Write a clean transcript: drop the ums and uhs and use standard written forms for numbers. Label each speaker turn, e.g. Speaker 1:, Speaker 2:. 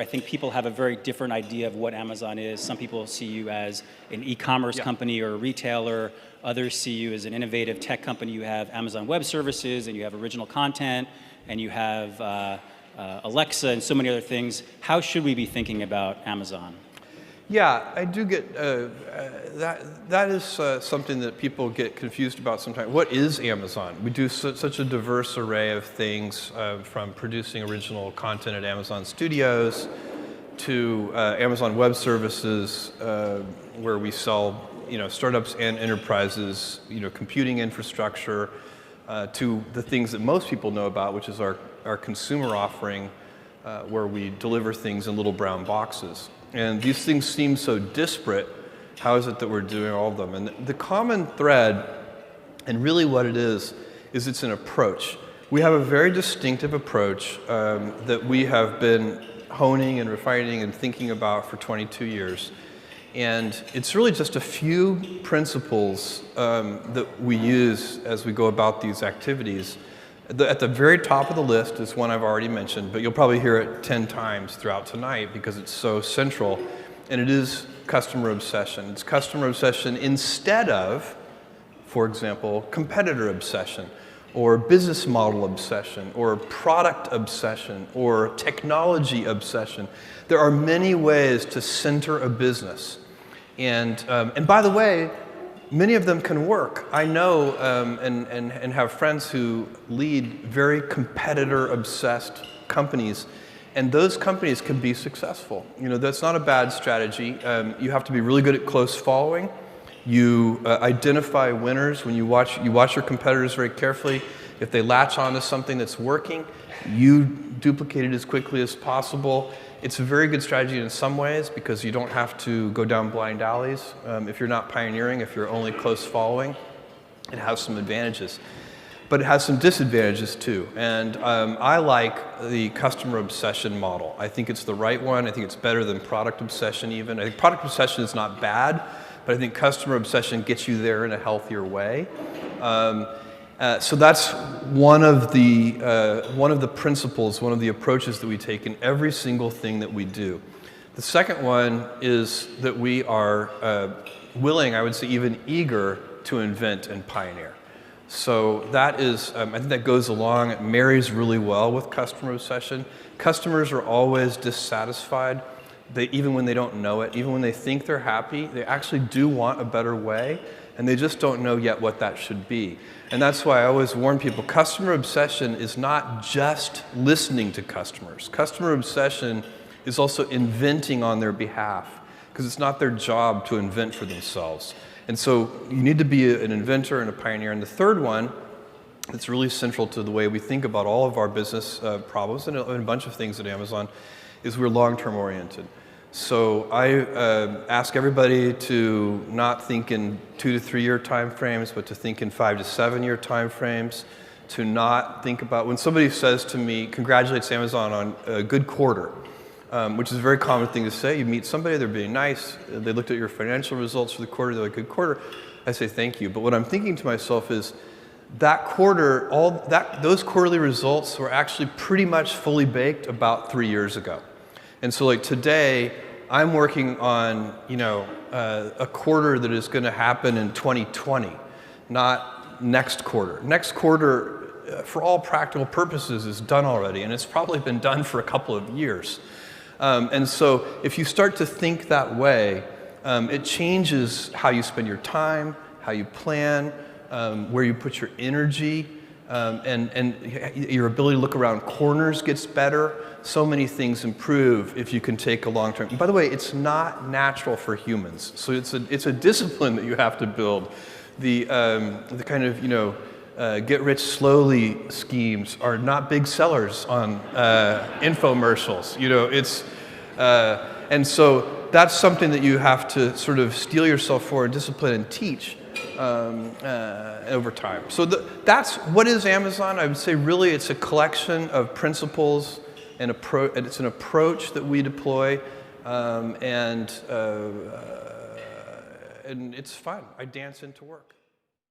Speaker 1: I think people have a very different idea of what Amazon is. Some people see you as an e-commerce company or a retailer. Others see you as an innovative tech company. You have Amazon Web Services, and you have original content, and you have Alexa, and so many other things. How should we be thinking about Amazon?
Speaker 2: Yeah, I do get that is something that people get confused about sometimes. What is Amazon? We do such a diverse array of things, from producing original content at Amazon Studios to Amazon Web Services, where we sell startups and enterprises computing infrastructure, to the things that most people know about, which is our consumer offering, where we deliver things in little brown boxes. And these things seem so disparate. How is it that we're doing all of them? And the common thread, and really what it is it's an approach. We have a very distinctive approach that we have been honing and refining and thinking about for 22 years. And it's really just a few principles that we use as we go about these activities. At the very top of the list is one I've already mentioned, but you'll probably hear it 10 times throughout tonight because it's so central, and it is customer obsession. It's customer obsession instead of, for example, competitor obsession, or business model obsession, or product obsession, or technology obsession. There are many ways to center a business. And by the way, many of them can work. I know and have friends who lead very competitor-obsessed companies, and those companies can be successful. That's not a bad strategy. You have to be really good at close following. You identify winners when you watch your competitors very carefully. If they latch onto something that's working, you duplicate it as quickly as possible. It's a very good strategy in some ways because you don't have to go down blind alleys. If you're not pioneering, if you're only close following, it has some advantages. But it has some disadvantages too. And I like the customer obsession model. I think it's the right one. I think it's better than product obsession even. I think product obsession is not bad, but I think customer obsession gets you there in a healthier way. So that's one of the principles, one of the approaches that we take in every single thing that we do. The second one is that we are willing, I would say even eager, to invent and pioneer. So that is, I think that goes along, it marries really well with customer obsession. Customers are always dissatisfied. Even when they don't know it, even when they think they're happy, they actually do want a better way, and they just don't know yet what that should be. And that's why I always warn people, customer obsession is not just listening to customers. Customer obsession is also inventing on their behalf, because it's not their job to invent for themselves. And so you need to be an inventor and a pioneer. And the third one, that's really central to the way we think about all of our business problems and a bunch of things at Amazon, is we're long-term oriented. So I ask everybody to not think in 2 to 3 year time frames, but to think in 5 to 7 year time frames. To not think about, when somebody says to me, congratulates Amazon on a good quarter, which is a very common thing to say. You meet somebody, they're being nice, they looked at your financial results for the quarter, they're like, good quarter. I say thank you. But what I'm thinking to myself is, that quarter, those quarterly results were actually pretty much fully baked about 3 years ago. And so like today, I'm working on a quarter that is going to happen in 2020, not next quarter. Next quarter, for all practical purposes, is done already, and it's probably been done for a couple of years. And so if you start to think that way, it changes how you spend your time, how you plan, where you put your energy, and your ability to look around corners gets better. So many things improve if you can take a long term. And by the way, it's not natural for humans. So it's a discipline that you have to build. The kind of get rich slowly schemes are not big sellers on infomercials. And so that's something that you have to sort of steel yourself for and discipline and teach over time. So that's what is Amazon. I would say really it's a collection of principles and it's an approach that we deploy, and it's fun. I dance into work.